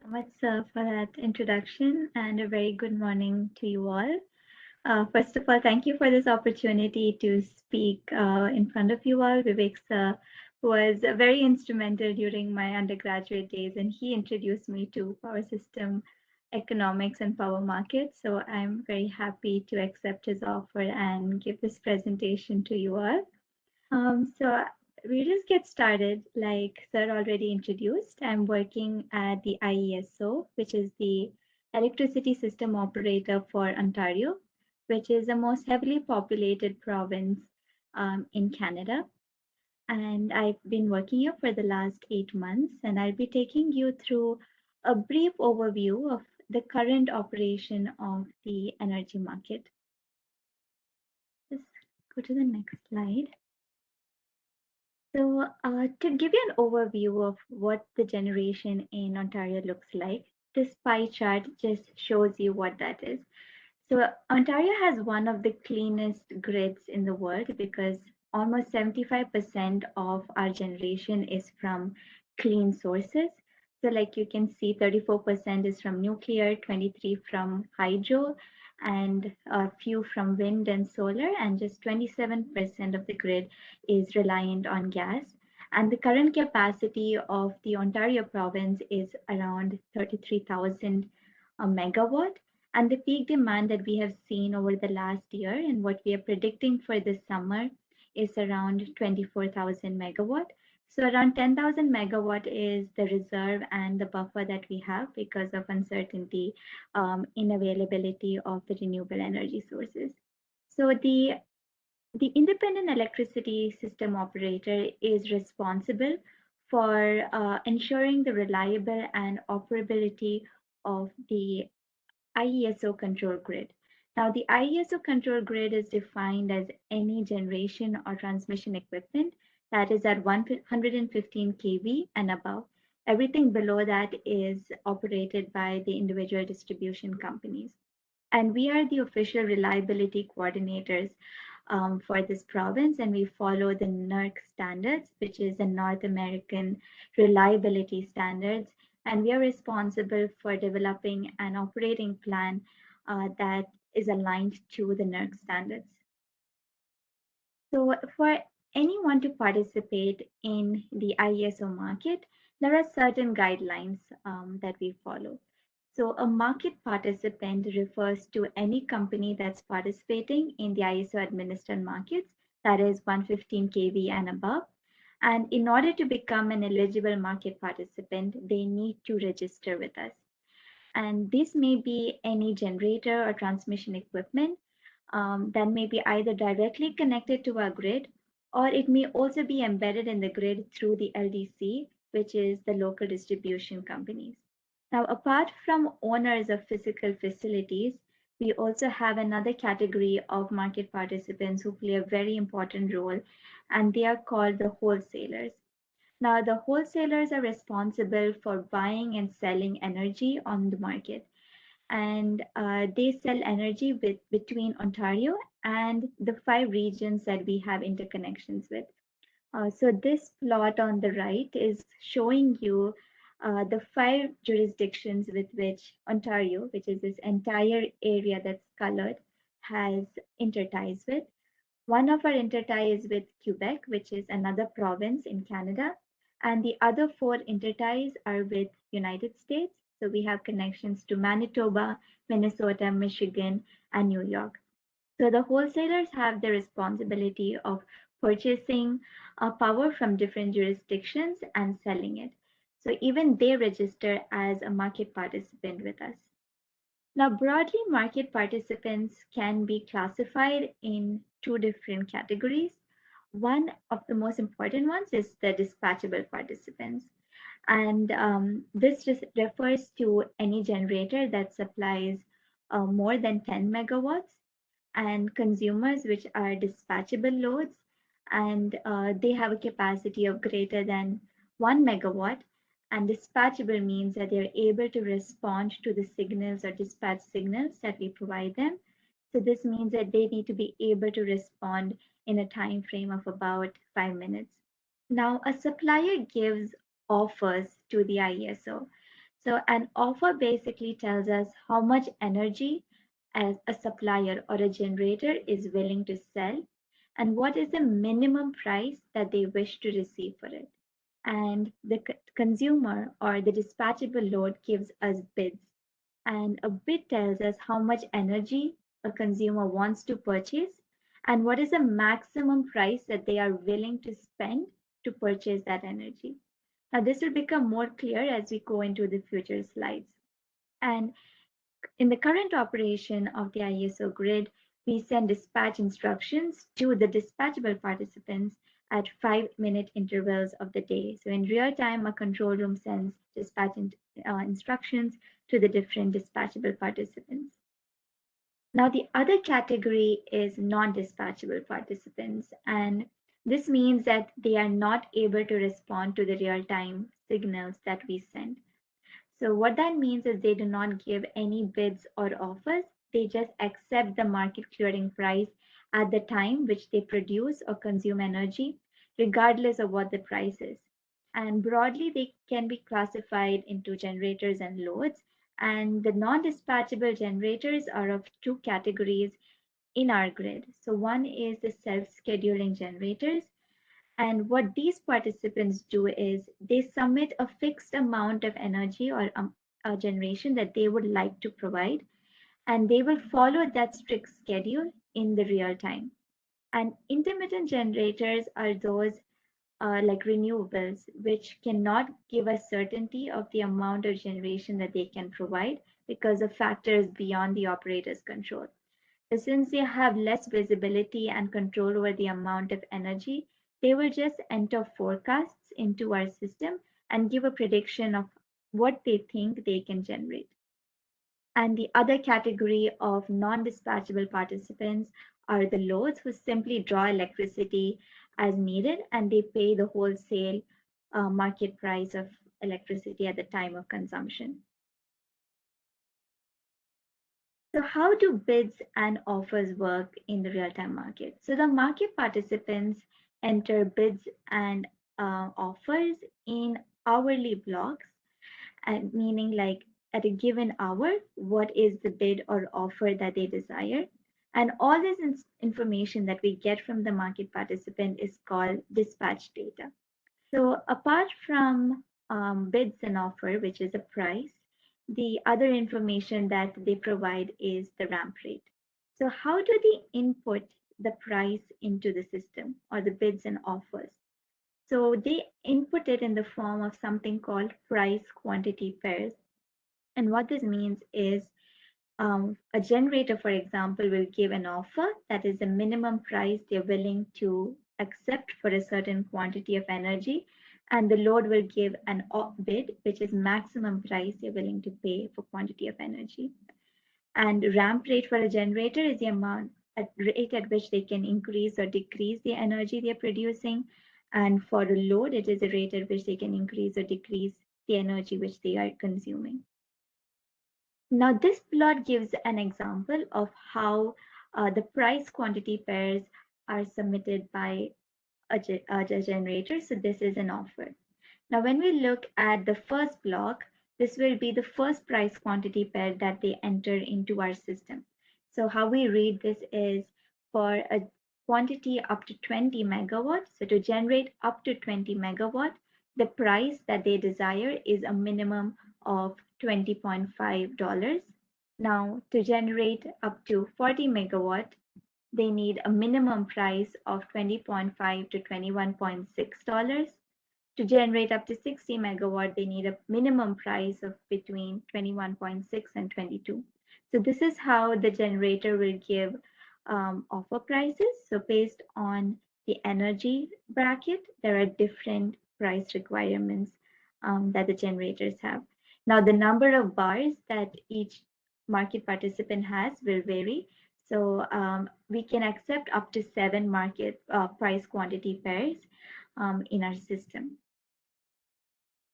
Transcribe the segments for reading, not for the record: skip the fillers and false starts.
Much for that introduction and a very good morning to you all. First of all, thank you for this opportunity to speak in front of you all. Vivek sir was very instrumental during my undergraduate days, and he introduced me to power system economics and power markets. So I'm very happy to accept his offer and give this presentation to you all. So we just get started. Like Sir already introduced, I'm working at the IESO, which is the Electricity System Operator for Ontario, which is the most heavily populated province in Canada. And I've been working here for the last 8 months, and I'll be taking you through a brief overview of the current operation of the energy market. Just go to the next slide. So, to give you an overview of what the generation in Ontario looks like, this pie chart just shows you what that is. So, Ontario has one of the cleanest grids in the world because almost 75% of our generation is from clean sources. So, like you can see, 34% is from nuclear, 23 from hydro, and a few from wind and solar, and just 27% of the grid is reliant on gas. And the current capacity of the Ontario province is around 33,000 megawatt. And the peak demand that we have seen over the last year and what we are predicting for this summer is around 24,000 megawatt. So around 10,000 megawatt is the reserve and the buffer that we have because of uncertainty in availability of the renewable energy sources. So the independent electricity system operator is responsible for ensuring the reliable and operability of the IESO control grid. Now, the IESO control grid is defined as any generation or transmission equipment that is at 115 kV and above. Everything below that is operated by the individual distribution companies. And we are the official reliability coordinators for this province, and we follow the NERC standards, which is the North American Reliability Standards. And we are responsible for developing an operating plan that is aligned to the NERC standards. So, for anyone to participate in the IESO market, there are certain guidelines that we follow. So a market participant refers to any company that's participating in the ISO administered markets, that is 115 kV and above. And in order to become an eligible market participant, they need to register with us. And this may be any generator or transmission equipment that may be either directly connected to our grid, or it may also be embedded in the grid through the LDC, which is the local distribution companies. Now, apart from owners of physical facilities, we also have another category of market participants who play a very important role, and they are called the wholesalers. Now, the wholesalers are responsible for buying and selling energy on the market, and they sell energy between Ontario and the 5 regions that we have interconnections with. So this plot on the right is showing you the 5 jurisdictions with which Ontario, which is this entire area that's colored, has interties with. One of our intertie is with Quebec, which is another province in Canada, and the other 4 interties are with United States. So we have connections to Manitoba, Minnesota, Michigan, and New York. So the wholesalers have the responsibility of purchasing power from different jurisdictions and selling it. So even they register as a market participant with us. Now, broadly, market participants can be classified in 2 different categories. One of the most important ones is the dispatchable participants. And this just refers to any generator that supplies more than 10 megawatts and consumers, which are dispatchable loads, and they have a capacity of greater than 1 megawatt. And dispatchable means that they're able to respond to the signals or dispatch signals that we provide them. So this means that they need to be able to respond in a time frame of about 5 minutes. Now, a supplier gives offers to the IESO. So an offer basically tells us how much energy as a supplier or a generator is willing to sell and what is the minimum price that they wish to receive for it. And the consumer or the dispatchable load gives us bids. And a bid tells us how much energy a consumer wants to purchase and what is the maximum price that they are willing to spend to purchase that energy. Now, this will become more clear as we go into the future slides. And in the current operation of the IESO grid, we send dispatch instructions to the dispatchable participants at 5-minute intervals of the day. So in real time, a control room sends instructions to the different dispatchable participants. Now, the other category is non-dispatchable participants, and this means that they are not able to respond to the real-time signals that we send. So what that means is they do not give any bids or offers. They just accept the market clearing price at the time which they produce or consume energy, regardless of what the price is. And broadly, they can be classified into generators and loads. And the non-dispatchable generators are of two categories in our grid. So one is the self-scheduling generators, and what these participants do is they submit a fixed amount of energy or a generation that they would like to provide, and they will follow that strict schedule in the real time. And intermittent generators are those like renewables, which cannot give us certainty of the amount of generation that they can provide because of factors beyond the operator's control. So since they have less visibility and control over the amount of energy, they will just enter forecasts into our system and give a prediction of what they think they can generate. And the other category of non-dispatchable participants are the loads who simply draw electricity as needed and they pay the wholesale market price of electricity at the time of consumption. So how do bids and offers work in the real-time market? So the market participants enter bids and offers in hourly blocks, and meaning like at a given hour, what is the bid or offer that they desire? And all this information that we get from the market participant is called dispatch data. So apart from bids and offer, which is a price, the other information that they provide is the ramp rate. So how do they input the price into the system or the bids and offers? So they input it in the form of something called price quantity pairs. And what this means is a generator, for example, will give an offer that is the minimum price they're willing to accept for a certain quantity of energy, and the load will give an bid, which is maximum price they're willing to pay for quantity of energy. And ramp rate for a generator is the amount at rate at which they can increase or decrease the energy they're producing. And for a load, it is a rate at which they can increase or decrease the energy which they are consuming. Now, this plot gives an example of how the price quantity pairs are submitted by a generator. So this is an offer. Now, when we look at the first block, this will be the first price quantity pair that they enter into our system. So how we read this is for a quantity up to 20 megawatts. So to generate up to 20 megawatt, the price that they desire is a minimum of $20.5. Now, to generate up to 40 megawatt, they need a minimum price of 20.5 to $21.6. To generate up to 60 megawatt, they need a minimum price of between 21.6 and 22. So this is how the generator will give offer prices. So based on the energy bracket, there are different price requirements that the generators have. Now, the number of bars that each market participant has will vary. So we can accept up to 7 market price quantity pairs in our system.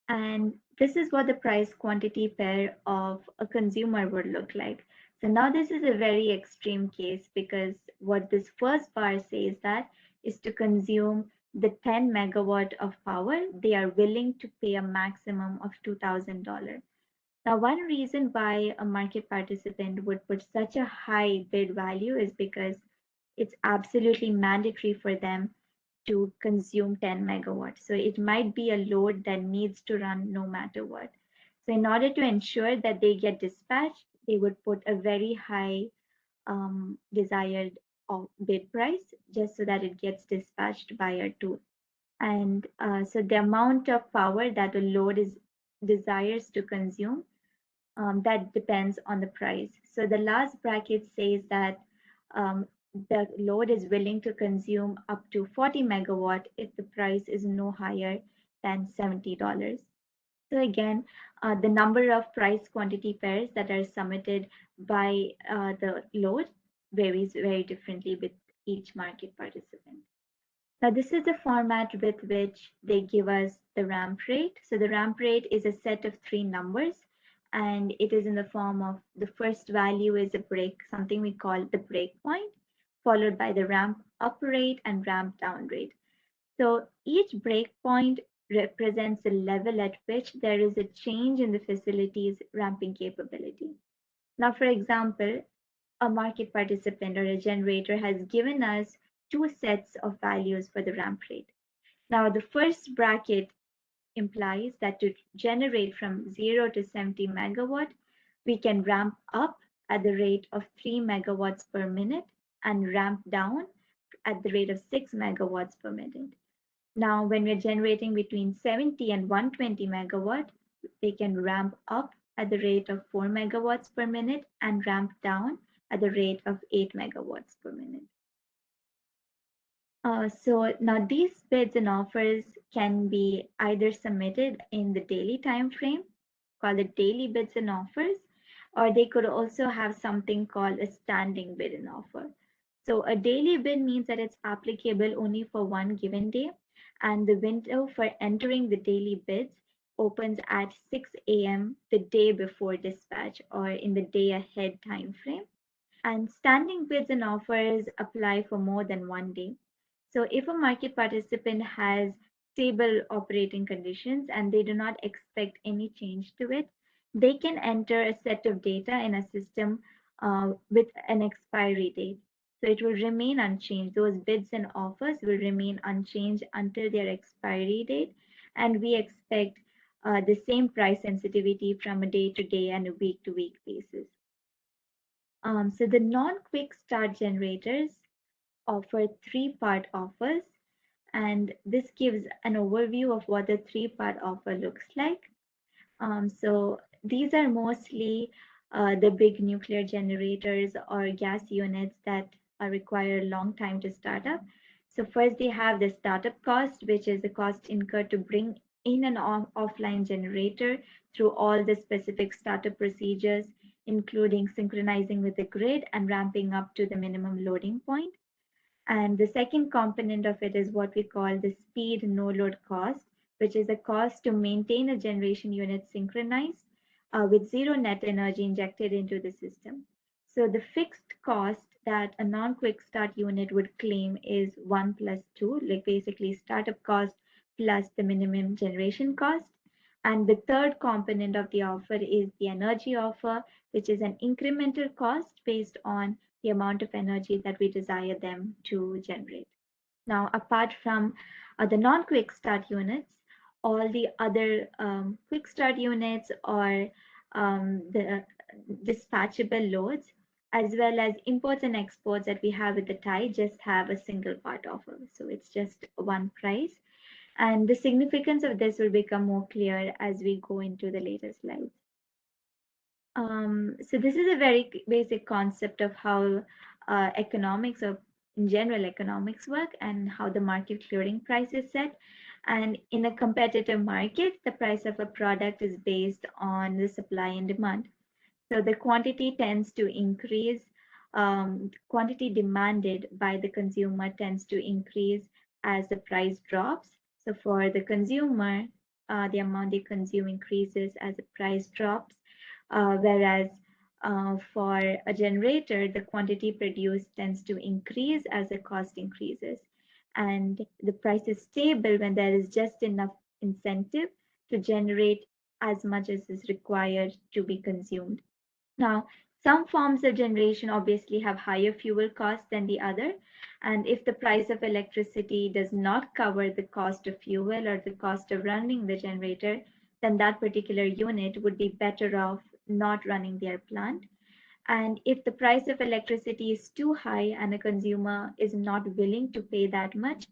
And this is what the price quantity pair of a consumer would look like. So now this is a very extreme case because what this first bar says that is to consume the 10 megawatt of power, they are willing to pay a maximum of $2,000. Now, one reason why a market participant would put such a high bid value is because it's absolutely mandatory for them to consume 10 megawatts. So it might be a load that needs to run no matter what. So in order to ensure that they get dispatched, they would put a very high desired bid price just so that it gets dispatched by a tool. And so the amount of power that a load is desires to consume, that depends on the price. So the last bracket says that um, the load is willing to consume up to 40 megawatt if the price is no higher than $70. So again, the number of price quantity pairs that are submitted by the load varies very differently with each market participant. Now, this is the format with which they give us the ramp rate. So the ramp rate is a set of three numbers, and it is in the form of the first value is a break, something we call the break point, followed by the ramp up rate and ramp down rate. So each breakpoint represents the level at which there is a change in the facility's ramping capability. Now, for example, a market participant or a generator has given us two sets of values for the ramp rate. Now, the first bracket implies that to generate from 0 to 70 megawatt, we can ramp up at the rate of 3 megawatts per minute and ramp down at the rate of 6 megawatts per minute. Now, when we're generating between 70 and 120 megawatt, they can ramp up at the rate of 4 megawatts per minute and ramp down at the rate of 8 megawatts per minute. So now these bids and offers can be either submitted in the daily time frame, called the daily bids and offers, or they could also have something called a standing bid and offer. So a daily bid means that it's applicable only for one given day, and the window for entering the daily bids opens at 6 a.m. the day before dispatch or in the day ahead time frame. And standing bids and offers apply for more than one day. So if a market participant has stable operating conditions and they do not expect any change to it, they can enter a set of data in a system with an expiry date. So it will remain unchanged. Those bids and offers will remain unchanged until their expiry date. And we expect the same price sensitivity from a day to day and a week to week basis. So the non-quick start generators offer three-part offers, and this gives an overview of what the three-part offer looks like. So these are mostly the big nuclear generators or gas units that require a long time to start up. So first they have the startup cost, which is the cost incurred to bring in an offline generator through all the specific startup procedures, including synchronizing with the grid and ramping up to the minimum loading point. And the second component of it is what we call the speed no load cost, which is a cost to maintain a generation unit synchronized with zero net energy injected into the system. So the fixed cost that a non-quick start unit would claim is 1 plus 2, like basically startup cost plus the minimum generation cost. And the third component of the offer is the energy offer, which is an incremental cost based on the amount of energy that we desire them to generate. Now, apart from the non-quick start units, all the other quick start units or the dispatchable loads, as well as imports and exports that we have with the tie, just have a single part offer. So it's just one price. And the significance of this will become more clear as we go into the later slides. So this is a very basic concept of how economics or in general economics work and how the market clearing price is set. And in a competitive market, the price of a product is based on the supply and demand. So the quantity tends to increase, quantity demanded by the consumer tends to increase as the price drops. So for the consumer, the amount they consume increases as the price drops, whereas for a generator, the quantity produced tends to increase as the cost increases. And the price is stable when there is just enough incentive to generate as much as is required to be consumed. Now, some forms of generation obviously have higher fuel costs than the other, and if the price of electricity does not cover the cost of fuel or the cost of running the generator, then that particular unit would be better off not running their plant. And if the price of electricity is too high and a consumer is not willing to pay that much,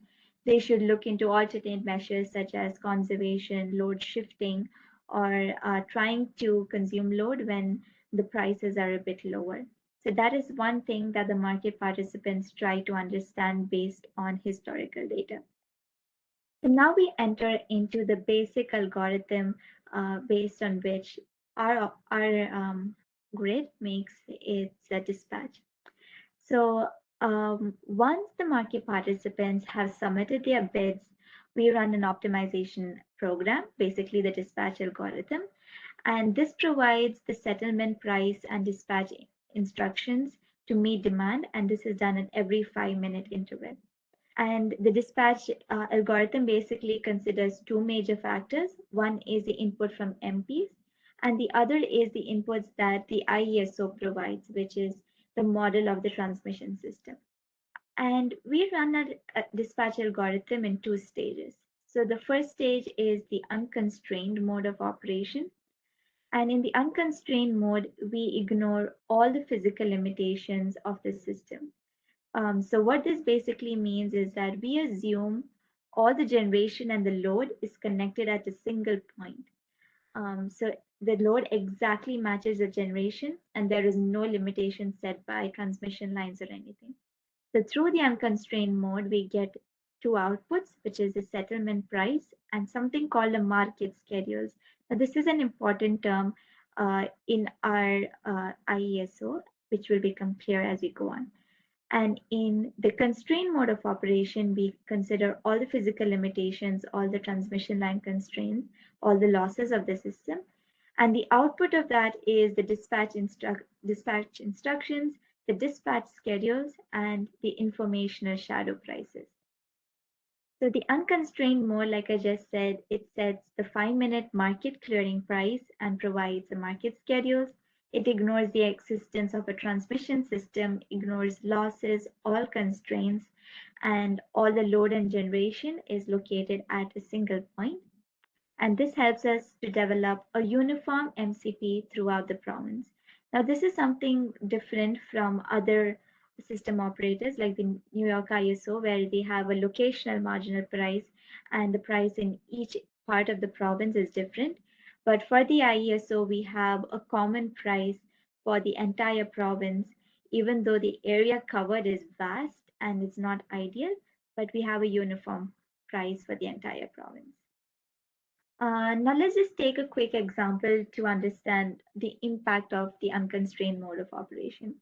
they should look into alternate measures such as conservation, load shifting, or trying to consume load when the prices are a bit lower. So that is one thing that the market participants try to understand based on historical data. So now we enter into the basic algorithm based on which our grid makes its dispatch. So once the market participants have submitted their bids, we run an optimization program, basically the dispatch algorithm, and this provides the settlement price and dispatch instructions to meet demand, and this is done at every 5-minute interval. And the dispatch algorithm basically considers two major factors. One is the input from MPs, and the other is the inputs that the IESO provides, which is the model of the transmission system. And we run a dispatch algorithm in two stages. So the first stage is the unconstrained mode of operation. And in the unconstrained mode, we ignore all the physical limitations of the system. So what this basically means is that we assume all the generation and the load is connected at a single point. So the load exactly matches the generation and there is no limitation set by transmission lines or anything. So through the unconstrained mode, we get two outputs, which is the settlement price and something called a market schedules. Now this is an important term in our IESO, which will become clear as we go on. And in the constrained mode of operation, we consider all the physical limitations, all the transmission line constraints, all the losses of the system. And the output of that is the dispatch instructions, the dispatch schedules, and the informational shadow prices. So the unconstrained mode, like I just said, it sets the 5-minute market clearing price and provides the market schedules. It ignores the existence of a transmission system, ignores losses, all constraints, and all the load and generation is located at a single point. And this helps us to develop a uniform MCP throughout the province. Now, this is something different from other system operators like the New York ISO, where they have a locational marginal price and the price in each part of the province is different. But for the IESO, we have a common price for the entire province, even though the area covered is vast and it's not ideal, but we have a uniform price for the entire province. Now let's just take a quick example to understand the impact of the unconstrained mode of operation.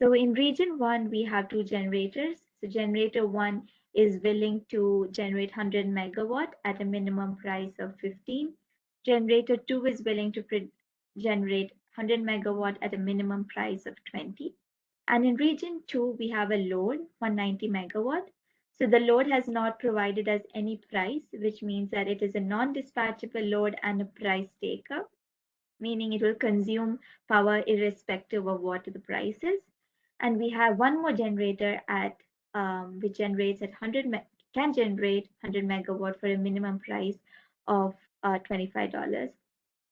So in region 1, we have two generators. So generator 1 is willing to generate 100 megawatt at a minimum price of 15. Generator 2 is willing to generate 100 megawatt at a minimum price of 20. And in region 2, we have a load, 190 megawatt. So the load has not provided us any price, which means that it is a non-dispatchable load and a price taker, meaning it will consume power irrespective of what the price is. And we have one more generator at which generates at 100 can generate 100 megawatt for a minimum price of $25.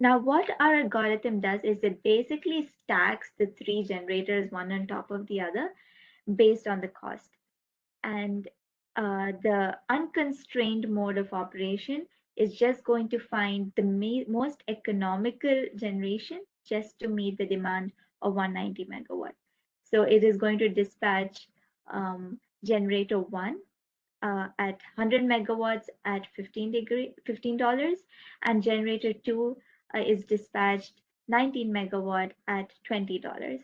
Now, what our algorithm does is it basically stacks the three generators one on top of the other based on the cost. And the unconstrained mode of operation is just going to find the most economical generation just to meet the demand of 190 megawatt. So it is going to dispatch generator 1 at 100 megawatts at $15, and generator 2 is dispatched 19 megawatt at $20.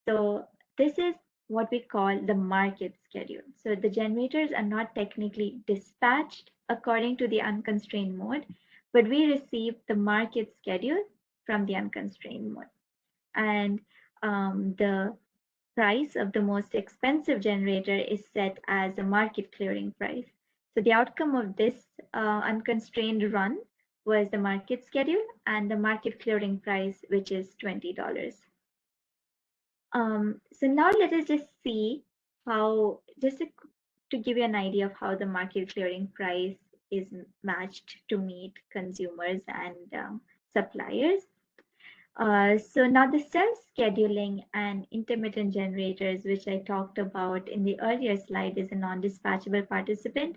So this is what we call the market schedule. So the generators are not technically dispatched according to the unconstrained mode, but we receive the market schedule from the unconstrained mode. And the price of the most expensive generator is set as a market clearing price. So the outcome of this unconstrained run was the market schedule and the market clearing price, which is $20. So now let us just see how, to give you an idea of how the market clearing price is matched to meet consumers and suppliers. So now the self-scheduling and intermittent generators, which I talked about in the earlier slide, is a non-dispatchable participant,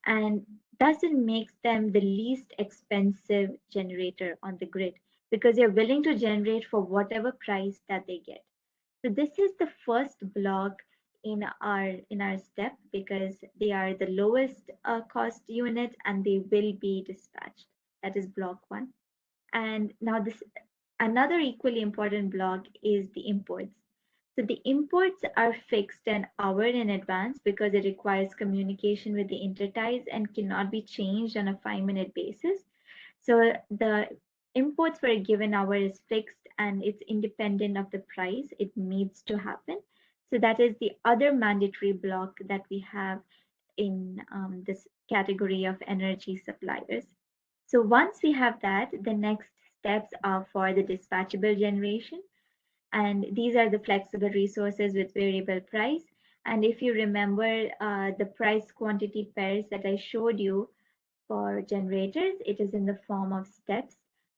and thus it makes them the least expensive generator on the grid because they're willing to generate for whatever price that they get. So this is the first block in our step because they are the lowest cost unit and they will be dispatched. That is block one. And now this another equally important block is the imports. So the imports are fixed an hour in advance because it requires communication with the interties and cannot be changed on a 5-minute basis. So the imports for a given hour is fixed and it's independent of the price. It needs to happen. So that is the other mandatory block that we have in this category of energy suppliers. So once we have that, the next steps are for the dispatchable generation. And these are the flexible resources with variable price. And if you remember the price quantity pairs that I showed you for generators, it is in the form of steps.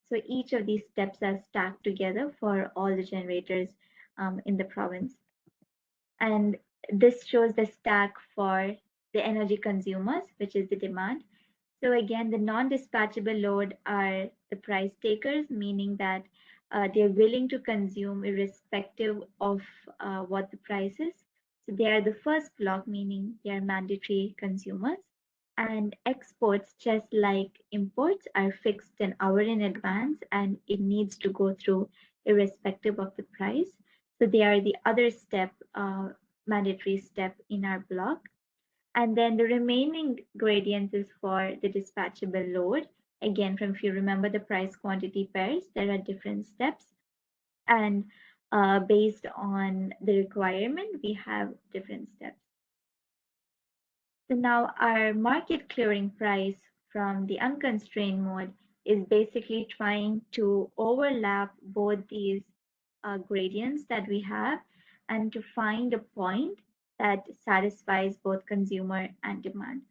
So each of these steps are stacked together for all the generators in the province. And this shows the stack for the energy consumers, which is the demand. So again, the non-dispatchable load are the price takers, meaning that they're willing to consume irrespective of what the price is. So they are the first block, meaning they are mandatory consumers. And exports, just like imports, are fixed an hour in advance and it needs to go through irrespective of the price. So they are the other step, mandatory step in our block. And then the remaining gradients is for the dispatchable load. Again, from if you remember the price quantity pairs, there are different steps. And based on the requirement, we have different steps. So now our market clearing price from the unconstrained mode is basically trying to overlap both these gradients that we have and to find a point that satisfies both consumer and demand.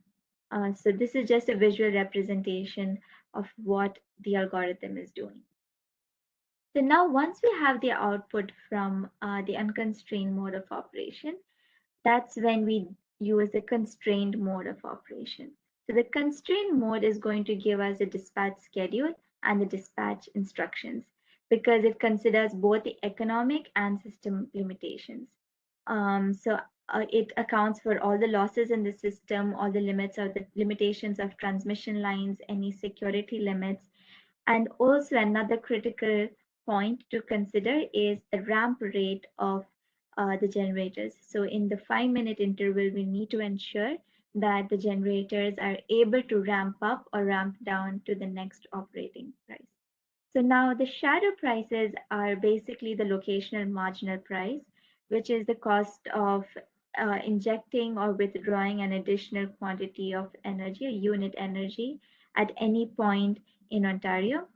So this is just a visual representation of what the algorithm is doing. So now once we have the output from the unconstrained mode of operation, that's when we use the constrained mode of operation. So the constrained mode is going to give us a dispatch schedule and the dispatch instructions because it considers both the economic and system limitations. So it accounts for all the losses in the system, all the limits of the limitations of transmission lines, any security limits, and also another critical point to consider is the ramp rate of the generators. So in the 5-minute interval, we need to ensure that the generators are able to ramp up or ramp down to the next operating price. So now the shadow prices are basically the locational marginal price, which is the cost of injecting or withdrawing an additional quantity of energy, a unit energy, at any point in Ontario.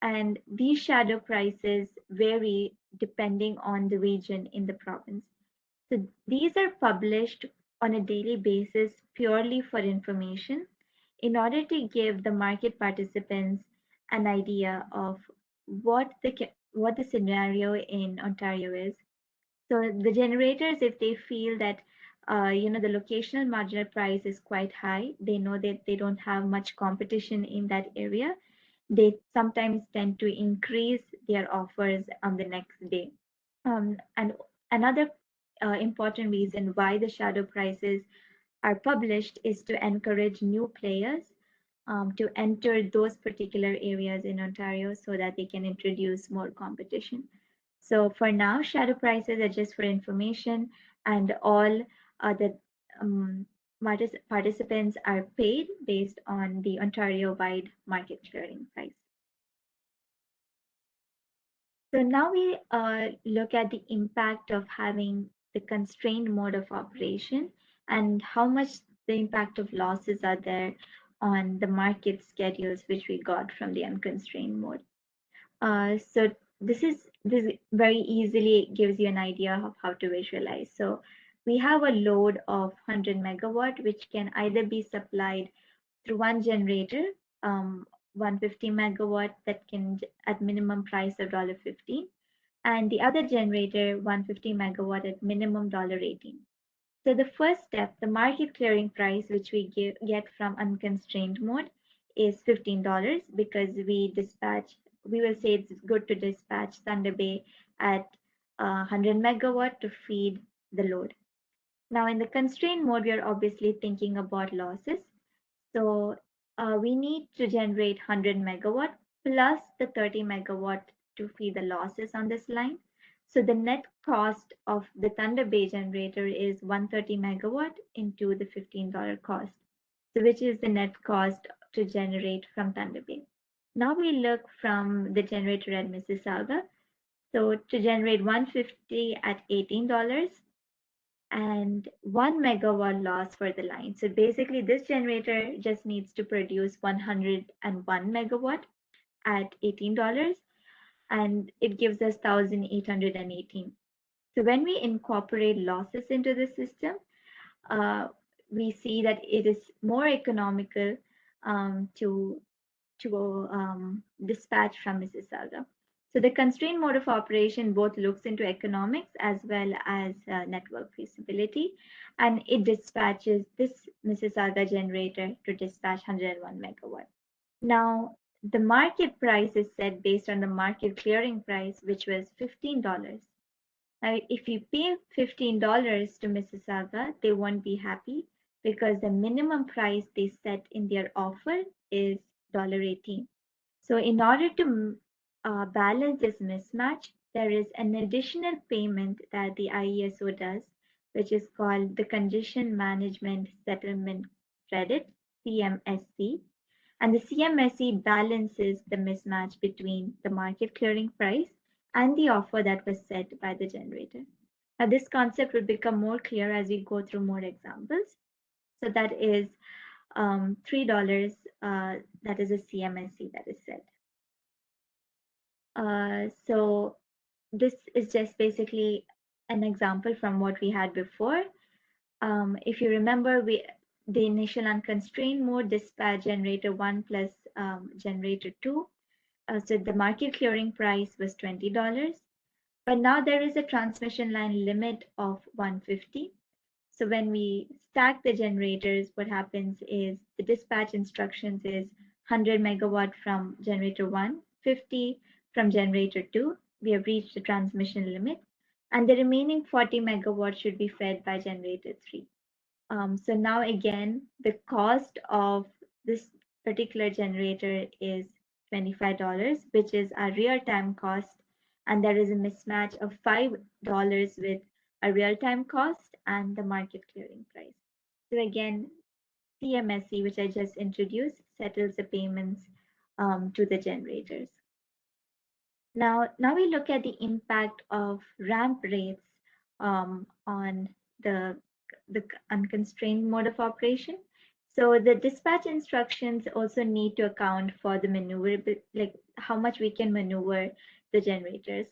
And these shadow prices vary depending on the region in the province. So these are published on a daily basis purely for information in order to give the market participants an idea of what the scenario in Ontario is. So the generators, if they feel that the locational marginal price is quite high, they know that they don't have much competition in that area. They sometimes tend to increase their offers on the next day. And another important reason why the shadow prices are published is to encourage new players to enter those particular areas in Ontario so that they can introduce more competition. So for now, shadow prices are just for information, and all the um, participants are paid based on the Ontario-wide market clearing price. So now we look at the impact of having the constrained mode of operation and how much the impact of losses are there on the market schedules which we got from the unconstrained mode. So this very easily gives you an idea of how to visualize. So we have a load of 100 megawatt, which can either be supplied through one generator, 150 megawatt that can at minimum price of $15, and the other generator 150 megawatt at minimum $18. So the first step, the market clearing price, which we get from unconstrained mode, is $15 because we will say it's good to dispatch Thunder Bay at 100 megawatt to feed the load. Now in the constrained mode, we are obviously thinking about losses. So we need to generate 100 megawatt plus the 30 megawatt to feed the losses on this line. So the net cost of the Thunder Bay generator is 130 megawatt into the $15 cost, so which is the net cost to generate from Thunder Bay. Now we look from the generator at Mississauga. So to generate 150 at $18, and 1 megawatt loss for the line. So basically this generator just needs to produce 101 megawatt at $18, and it gives us 1818. So when we incorporate losses into the system, uh, we see that it is more economical to dispatch from Mississauga. So the constrained mode of operation both looks into economics as well as network feasibility, and it dispatches this Mississauga generator to dispatch 101 megawatt. Now, the market price is set based on the market clearing price, which was $15. Now, if you pay $15 to Mississauga, they won't be happy because the minimum price they set in their offer is $18. So in order to balance this mismatch, there is an additional payment that the IESO does, which is called the Congestion Management Settlement Credit, CMSC. And the CMSC balances the mismatch between the market clearing price and the offer that was set by the generator. Now, this concept will become more clear as we go through more examples. So that is $3, that is a CMSC that is set. So this is just basically an example from what we had before. If you remember, the initial unconstrained mode dispatch generator 1 plus generator 2. So the market clearing price was $20. But now there is a transmission line limit of 150. So when we stack the generators, what happens is the dispatch instructions is 100 megawatt from generator 1, 50 from generator 2. We have reached the transmission limit, and the remaining 40 megawatt should be fed by generator 3. So now again, the cost of this particular generator is $25, which is our real-time cost, and there is a mismatch of $5 with a real-time cost and the market clearing price. So again, CMSC, which I just introduced, settles the payments to the generators. Now we look at the impact of ramp rates on the unconstrained mode of operation. So the dispatch instructions also need to account for the maneuverability, like how much we can maneuver the generators.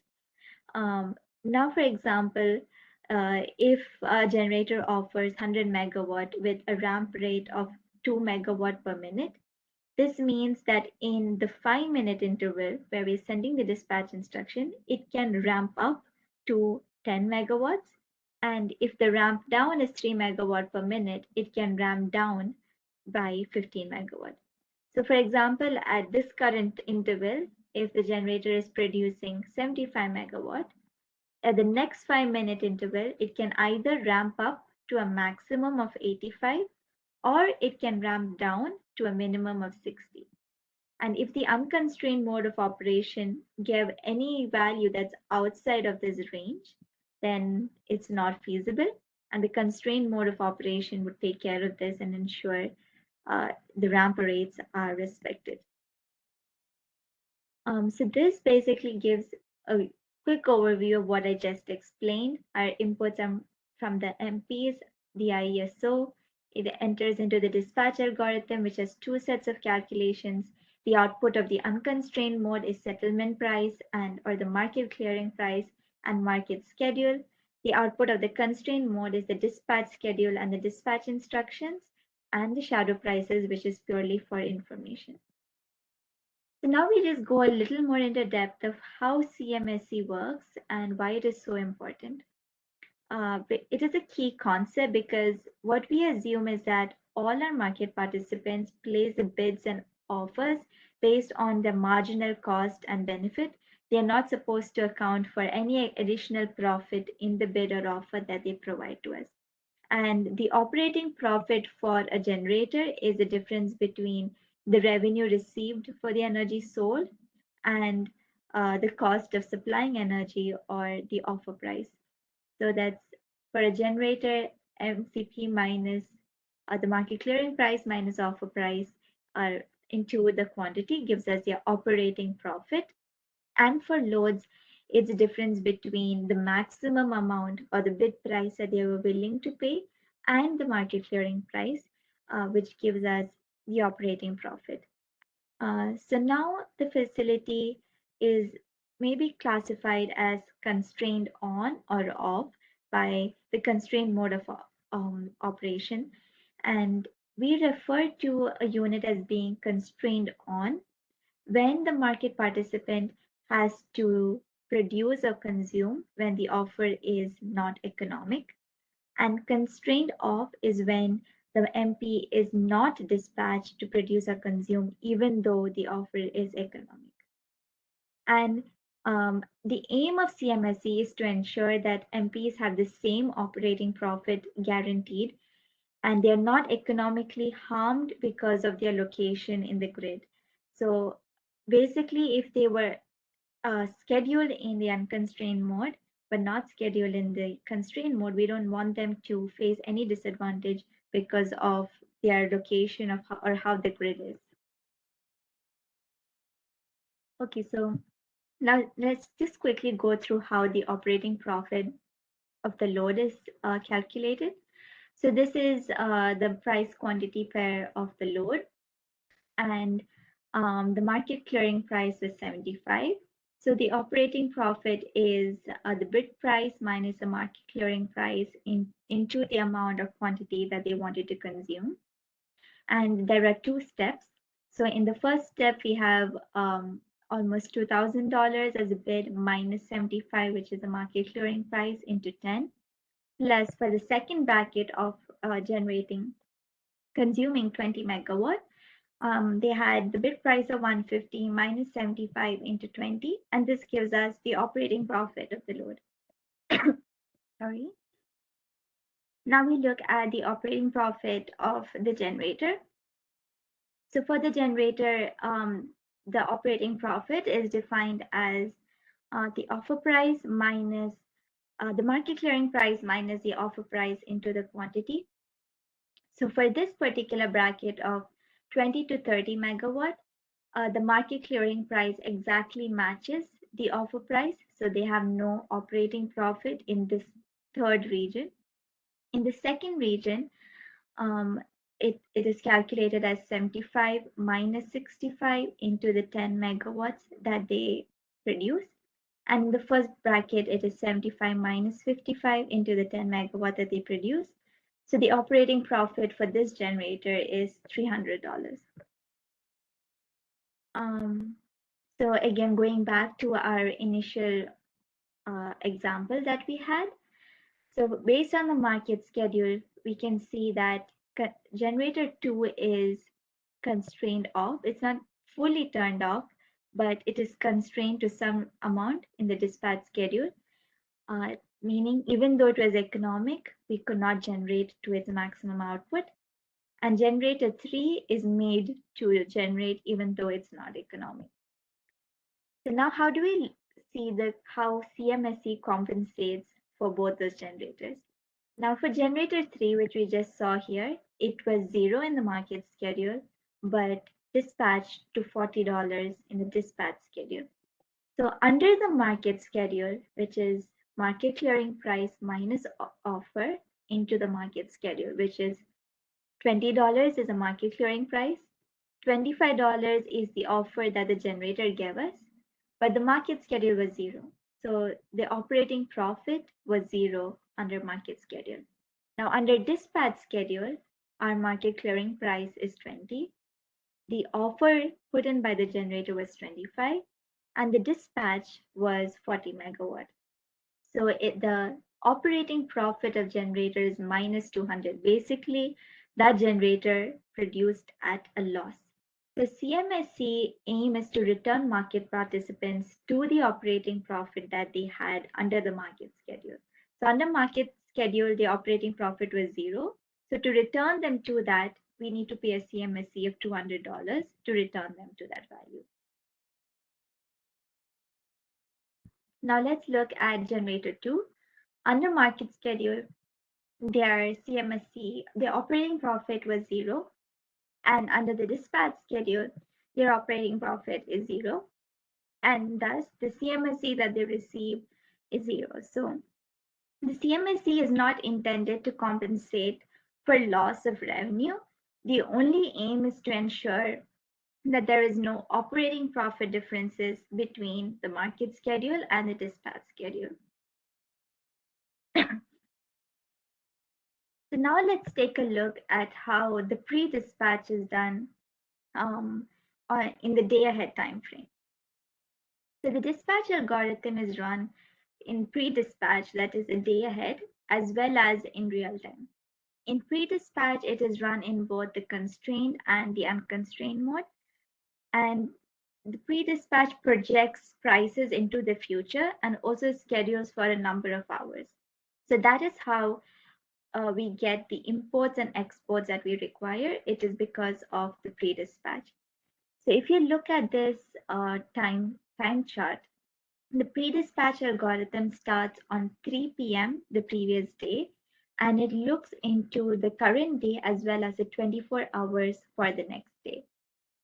Now, for example, if a generator offers 100 megawatt with a ramp rate of 2 megawatt per minute, this means that in the 5-minute interval where we're sending the dispatch instruction, it can ramp up to 10 megawatts. And if the ramp down is 3 megawatt per minute, it can ramp down by 15 megawatt. So for example, at this current interval, if the generator is producing 75 megawatt, at the next 5-minute interval, it can either ramp up to a maximum of 85 or it can ramp down to a minimum of 60. And if the unconstrained mode of operation give any value that's outside of this range, then it's not feasible. And the constrained mode of operation would take care of this and ensure the ramp rates are respected. So this basically gives a quick overview of what I just explained. Our inputs are from the MPs, the IESO, It enters into the dispatch algorithm, which has two sets of calculations. The output of the unconstrained mode is settlement price and or the market clearing price and market schedule. The output of the constrained mode is the dispatch schedule and the dispatch instructions and the shadow prices, which is purely for information. So now we just go a little more into depth of how CMSE works and why it is so important. It is a key concept because what we assume is that all our market participants place the bids and offers based on the marginal cost and benefit. They are not supposed to account for any additional profit in the bid or offer that they provide to us. And the operating profit for a generator is the difference between the revenue received for the energy sold and the cost of supplying energy or the offer price. So that's for a generator, MCP minus the market clearing price minus offer price into the quantity gives us the operating profit. And for loads, it's the difference between the maximum amount or the bid price that they were willing to pay and the market clearing price, which gives us the operating profit. So now the facility is maybe classified as constrained on or off by the constrained mode of operation. And we refer to a unit as being constrained on when the market participant has to produce or consume when the offer is not economic. And constrained off is when the MP is not dispatched to produce or consume, even though the offer is economic. And the aim of CMSE is to ensure that MPs have the same operating profit guaranteed and they're not economically harmed because of their location in the grid. So basically, if they were scheduled in the unconstrained mode, but not scheduled in the constrained mode, we don't want them to face any disadvantage because of their location of how, or how the grid is. Okay, so now let's just quickly go through how the operating profit of the load is calculated. So this is the price quantity pair of the load, and the market clearing price was 75. So the operating profit is the bid price minus the market clearing price into the amount of quantity that they wanted to consume. And there are two steps. So in the first step, we have almost $2,000 as a bid minus 75, which is the market clearing price into 10. Plus for the second bracket of consuming 20 megawatt, they had the bid price of 150 minus 75 into 20, and this gives us the operating profit of the load. Sorry. Now we look at the operating profit of the generator. So for the generator, the operating profit is defined as the offer price minus the market clearing price minus the offer price into the quantity. So for this particular bracket of 20 to 30 megawatt, the market clearing price exactly matches the offer price. So they have no operating profit in this third region. In the second region, it is calculated as 75 minus 65 into the 10 megawatts that they produce. And in the first bracket, it is 75 minus 55 into the 10 megawatt that they produce. So the operating profit for this generator is $300. So again, going back to our initial example that we had. So based on the market schedule, we can see that generator 2 is constrained off. It's not fully turned off, but it is constrained to some amount in the dispatch schedule, meaning even though it was economic, we could not generate to its maximum output. And generator 3 is made to generate even though it's not economic. So now how do we see how CMSE compensates for both those generators? Now for generator 3, which we just saw here, it was 0 in the market schedule, but dispatched to $40 in the dispatch schedule. So under the market schedule, which is market clearing price minus offer into the market schedule, which is $20 is a market clearing price. $25 is the offer that the generator gave us, but the market schedule was zero. So the operating profit was zero under market schedule. Now, under dispatch schedule, our market clearing price is 20. The offer put in by the generator was 25, and the dispatch was 40 megawatt. So the operating profit of generator is minus 200. Basically, that generator produced at a loss. The CMSC aim is to return market participants to the operating profit that they had under the market schedule. So under market schedule, the operating profit was zero. So to return them to that, we need to pay a CMSC of $200 to return them to that value. Now let's look at generator 2. Under market schedule, their CMSC, their operating profit was zero. And under the dispatch schedule, their operating profit is zero. And thus the CMSC that they receive is zero. So the CMSC is not intended to compensate for loss of revenue. The only aim is to ensure that there is no operating profit differences between the market schedule and the dispatch schedule. So now let's take a look at how the pre-dispatch is done in the day-ahead time frame. So the dispatch algorithm is run in pre-dispatch, that is a day ahead, as well as in real time. In pre-dispatch, it is run in both the constrained and the unconstrained mode. And the pre-dispatch projects prices into the future and also schedules for a number of hours. So that is how we get the imports and exports that we require. It is because of the pre-dispatch. So if you look at this time chart, the pre-dispatch algorithm starts on 3 p.m. the previous day, and it looks into the current day as well as the 24 hours for the next day.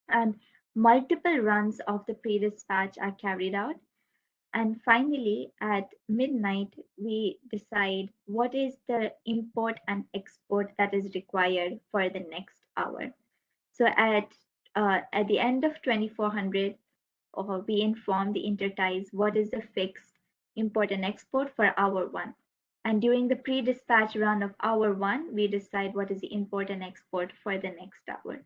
And multiple runs of the pre-dispatch are carried out. And finally, at midnight, we decide what is the import and export that is required for the next hour. So at the end of 2400, we inform the interties what is the fixed import and export for hour one. And during the pre-dispatch run of hour one, we decide what is the import and export for the next hour.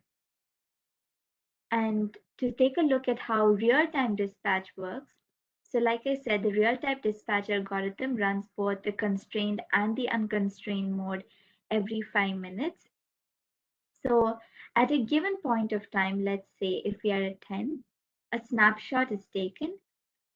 And to take a look at how real-time dispatch works, so like I said, the real-time dispatch algorithm runs both the constrained and the unconstrained mode every 5 minutes. So at a given point of time, let's say if we are at 10, a snapshot is taken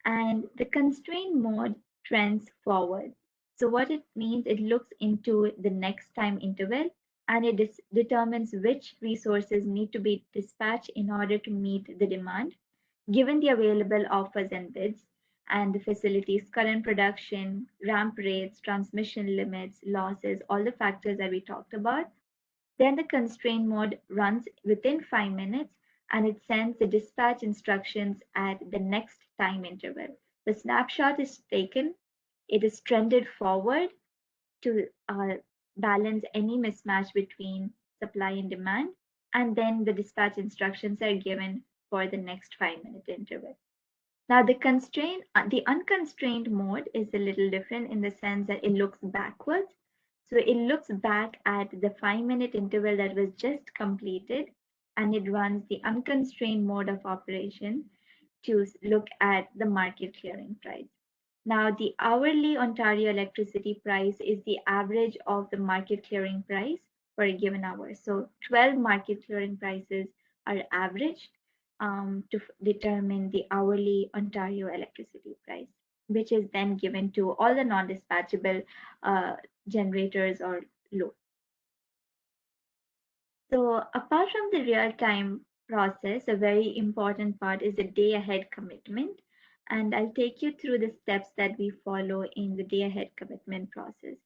and the constraint mode trends forward. So what it means, it looks into the next time interval and it determines which resources need to be dispatched in order to meet the demand, given the available offers and bids and the facility's current production, ramp rates, transmission limits, losses, all the factors that we talked about. Then the constraint mode runs within 5 minutes and it sends the dispatch instructions at the next time interval. The snapshot is taken, it is trended forward to balance any mismatch between supply and demand, and then the dispatch instructions are given for the next 5-minute interval. Now the unconstrained mode is a little different in the sense that it looks backwards. So it looks back at the 5-minute interval that was just completed and it runs the unconstrained mode of operation to look at the market clearing price. Now the hourly Ontario electricity price is the average of the market clearing price for a given hour. So 12 market clearing prices are averaged to determine the hourly Ontario electricity price, which is then given to all the non-dispatchable generators or load. So apart from the real-time process, a very important part is the day-ahead commitment. And I'll take you through the steps that we follow in the day-ahead commitment process.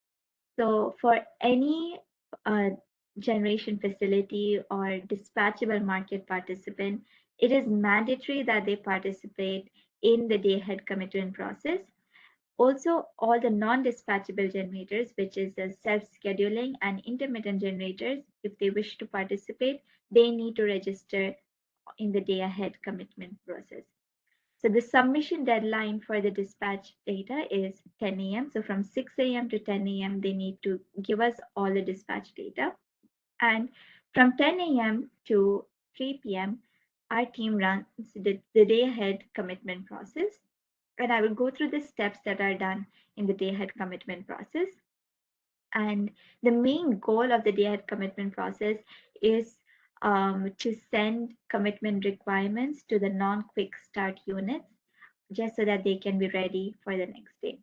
So for any generation facility or dispatchable market participant, it is mandatory that they participate in the day-ahead commitment process. Also, all the non-dispatchable generators, which is the self-scheduling and intermittent generators, if they wish to participate, they need to register in the day ahead commitment process. So the submission deadline for the dispatch data is 10 a.m. So from 6 a.m. to 10 a.m., they need to give us all the dispatch data. And from 10 a.m. to 3 p.m., our team runs the day ahead commitment process. And I will go through the steps that are done in the day ahead commitment process. And the main goal of the day ahead commitment process is to send commitment requirements to the non-quick start units just so that they can be ready for the next day.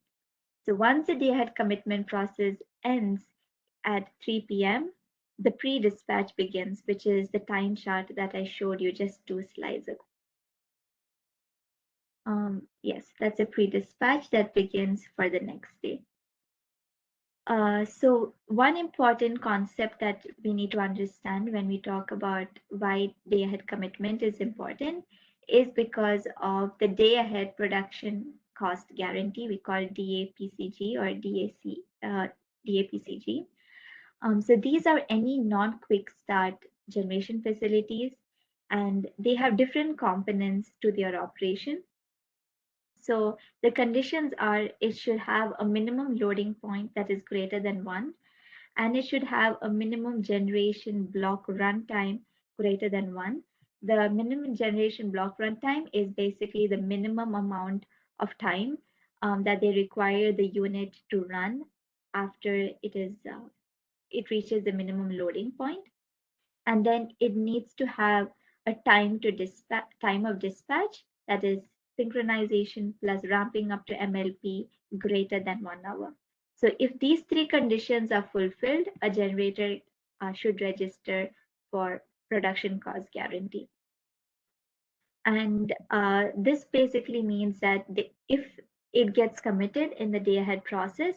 So once the day ahead commitment process ends at 3 p.m., the pre-dispatch begins, which is the time chart that I showed you just 2 slides ago. Yes, that's a pre-dispatch that begins for the next day. So one important concept that we need to understand when we talk about why day ahead commitment is important is because of the day ahead production cost guarantee. We call it DAPCG or DAPCG. So these are any non-quick start generation facilities, and they have different components to their operation. So the conditions are it should have a minimum loading point that is greater than 1, and it should have a minimum generation block runtime greater than 1. The minimum generation block runtime is basically the minimum amount of time that they require the unit to run after it reaches the minimum loading point. And then it needs to have a time of dispatch, that is synchronization plus ramping up to MLP greater than 1 hour. So if these three conditions are fulfilled, a generator should register for production cost guarantee. And this basically means that if it gets committed in the day ahead process,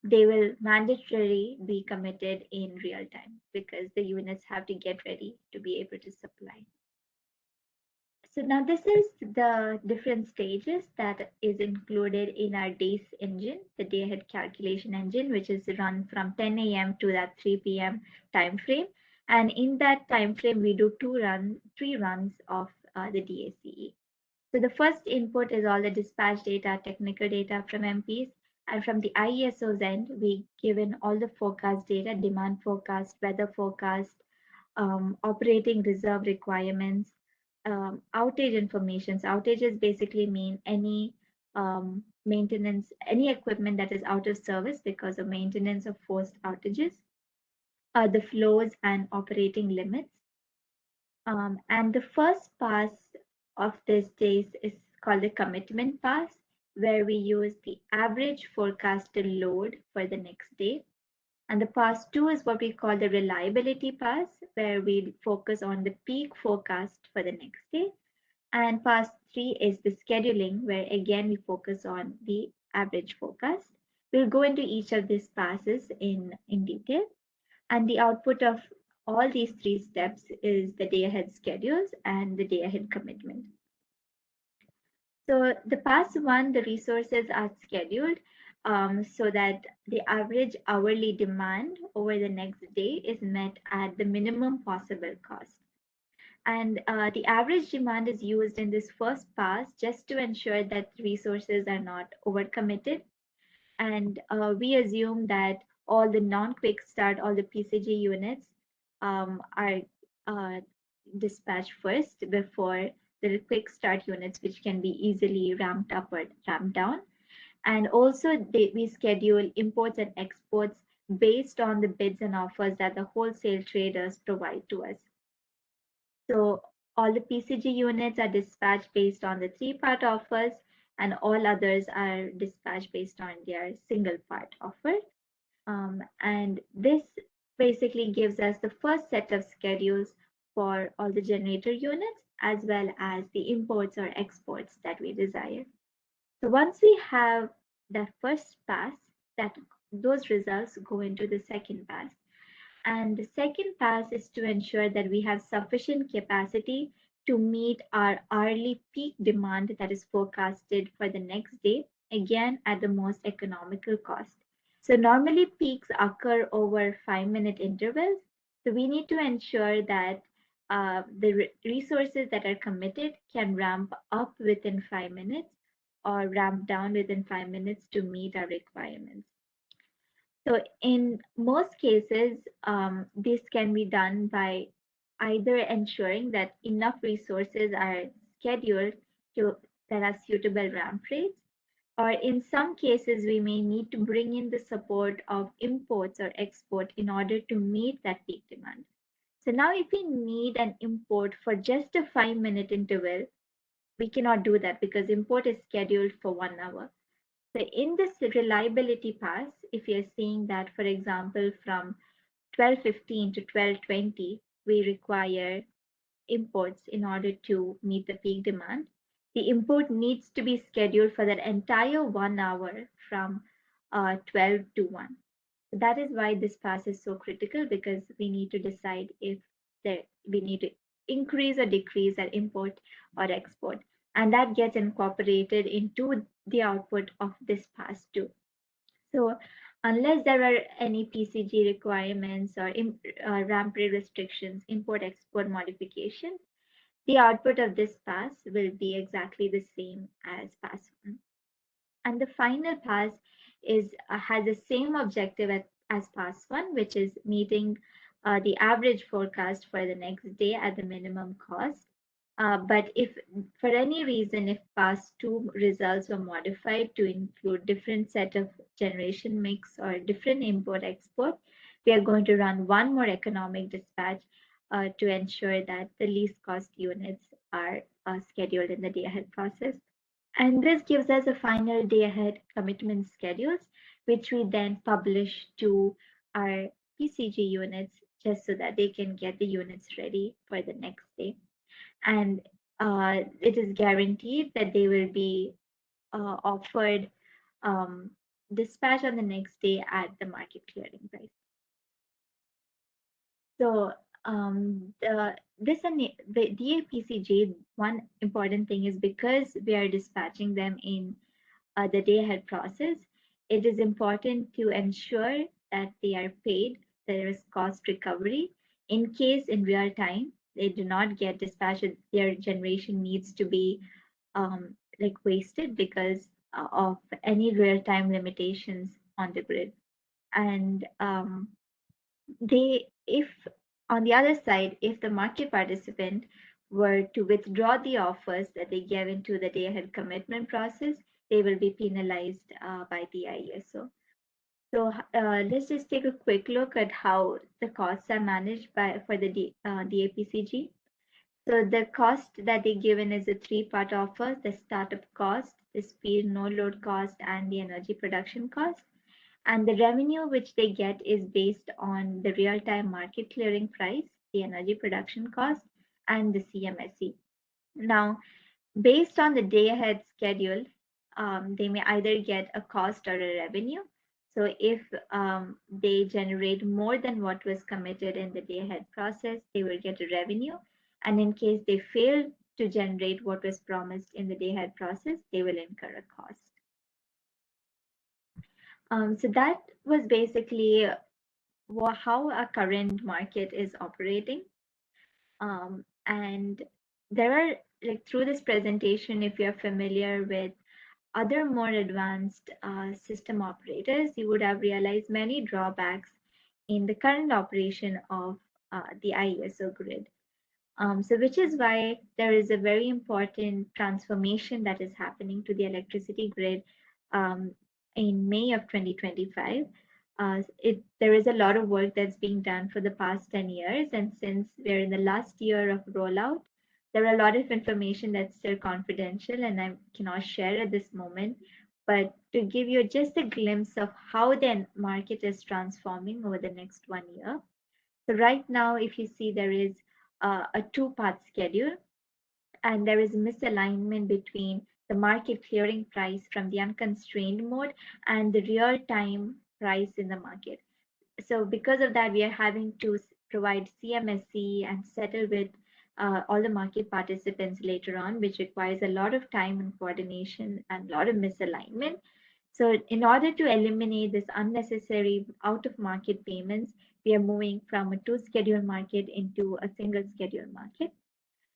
they will mandatorily be committed in real time because the units have to get ready to be able to supply. So now this is the different stages that is included in our DACE engine, the day ahead calculation engine, which is run from 10 a.m. to that 3 p.m. time frame. And in that time frame, we do three runs of the DACE. So the first input is all the dispatch data, technical data from MPs. And from the IESO's end, we give in all the forecast data, demand forecast, weather forecast, operating reserve requirements, outage information. So outages basically mean any maintenance, any equipment that is out of service because of maintenance or forced outages, the flows and operating limits. And the first pass of this days is called the commitment pass, where we use the average forecasted load for the next day. And the pass two is what we call the reliability pass, where we focus on the peak forecast for the next day. And pass three is the scheduling, where again we focus on the average forecast. We'll go into each of these passes in detail. And the output of all these three steps is the day ahead schedules and the day ahead commitment. So the pass one, the resources are scheduled so that the average hourly demand over the next day is met at the minimum possible cost. And the average demand is used in this first pass just to ensure that resources are not overcommitted. And we assume that all the non-quick start, all the PCG units are dispatched first before the quick start units, which can be easily ramped up or ramped down. And also we schedule imports and exports based on the bids and offers that the wholesale traders provide to us. So all the PCG units are dispatched based on the three-part offers, and all others are dispatched based on their single-part offer. And this basically gives us the first set of schedules for all the generator units, as well as the imports or exports that we desire. So once we have that first pass, those results go into the second pass. And the second pass is to ensure that we have sufficient capacity to meet our hourly peak demand that is forecasted for the next day. again at the most economical cost. So normally peaks occur over 5-minute intervals. So we need to ensure that the resources that are committed can ramp up within 5 minutes or ramp down within 5 minutes to meet our requirements. So in most cases, this can be done by either ensuring that enough resources are scheduled to that are suitable ramp rates, or in some cases, we may need to bring in the support of imports or export in order to meet that peak demand. So now if we need an import for just a 5-minute interval, we cannot do that because import is scheduled for 1 hour. So in this reliability pass, if you're seeing that, for example, from 12:15 to 12:20, we require imports in order to meet the peak demand. The import needs to be scheduled for that entire 1 hour from 12 to 1. That is why this pass is so critical because we need to decide if we need to increase or decrease our import or export. And that gets incorporated into the output of this pass too. So unless there are any PCG requirements or ramp rate restrictions, import-export modifications, the output of this pass will be exactly the same as pass 1. And the final pass has the same objective as pass 1, which is meeting the average forecast for the next day at the minimum cost. But if for any reason, if pass 2 results were modified to include different set of generation mix or different import export, we are going to run one more economic dispatch to ensure that the least cost units are scheduled in the day ahead process. And this gives us a final day ahead commitment schedules, which we then publish to our PCG units just so that they can get the units ready for the next day. And it is guaranteed that they will be offered dispatch on the next day at the market clearing price. So the DAPCG, one important thing is because we are dispatching them in the day ahead process, it is important to ensure that they are paid. There is cost recovery in case in real time they do not get dispatched. Their generation needs to be like wasted because of any real time limitations on the grid. And if on the other side, if the market participant were to withdraw the offers that they gave into the day ahead commitment process, they will be penalized by the IESO. So let's just take a quick look at how the costs are managed for the DAPCG. So the cost that they given is a three-part offer: the startup cost, the speed no load cost, and the energy production cost. And the revenue which they get is based on the real-time market clearing price, the energy production cost, and the CMSE. Now, based on the day ahead schedule, they may either get a cost or a revenue. So if they generate more than what was committed in the day ahead process, they will get a revenue. And in case they fail to generate what was promised in the day ahead process, they will incur a cost. So that was basically how our current market is operating. And there are, like, through this presentation, if you're familiar with other more advanced system operators, you would have realized many drawbacks in the current operation of the IESO grid. So which is why there is a very important transformation that is happening to the electricity grid in May of 2025. There is a lot of work that's being done for the past 10 years. And since we're in the last year of rollout, there are a lot of information that's still confidential and I cannot share at this moment. But to give you just a glimpse of how the market is transforming over the next 1 year. So right now, if you see, there is a two-part schedule, and there is misalignment between the market clearing price from the unconstrained mode and the real-time price in the market. So because of that, we are having to provide CMSE and settle with all the market participants later on, which requires a lot of time and coordination and a lot of misalignment. So, in order to eliminate this unnecessary out of market payments, we are moving from a two schedule market into a single schedule market.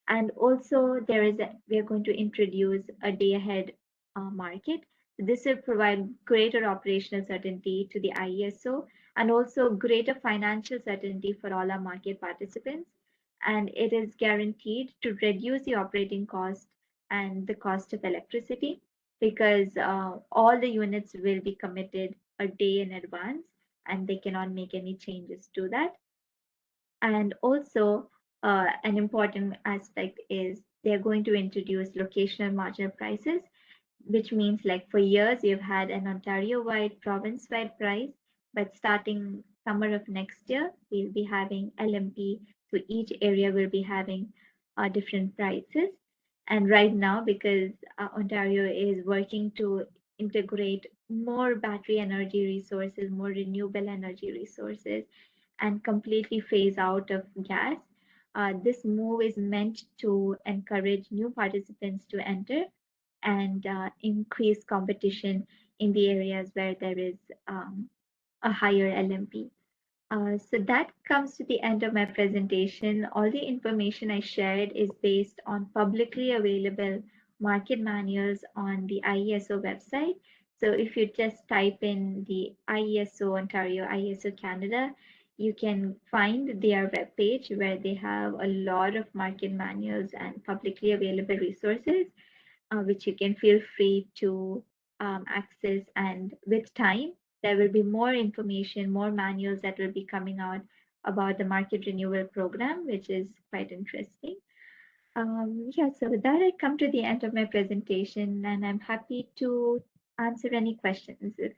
And also, we are going to introduce a day ahead market. This will provide greater operational certainty to the IESO and also greater financial certainty for all our market participants. And it is guaranteed to reduce the operating cost and the cost of electricity because all the units will be committed a day in advance and they cannot make any changes to that. And also, an important aspect is they're going to introduce locational marginal prices, which means like for years you've had an Ontario-wide, province-wide price, but starting summer of next year, we'll be having LMP. So each area will be having different prices. And right now, because Ontario is working to integrate more battery energy resources, more renewable energy resources, and completely phase out of gas. This move is meant to encourage new participants to enter and increase competition in the areas where there is a higher LMP. So that comes to the end of my presentation. All the information I shared is based on publicly available market manuals on the IESO website. So if you just type in the IESO Ontario, IESO Canada, you can find their webpage where they have a lot of market manuals and publicly available resources, which you can feel free to access. And with time, there will be more information, more manuals that will be coming out about the market renewal program, which is quite interesting. Yeah, so with that, I come to the end of my presentation, and I'm happy to answer any questions if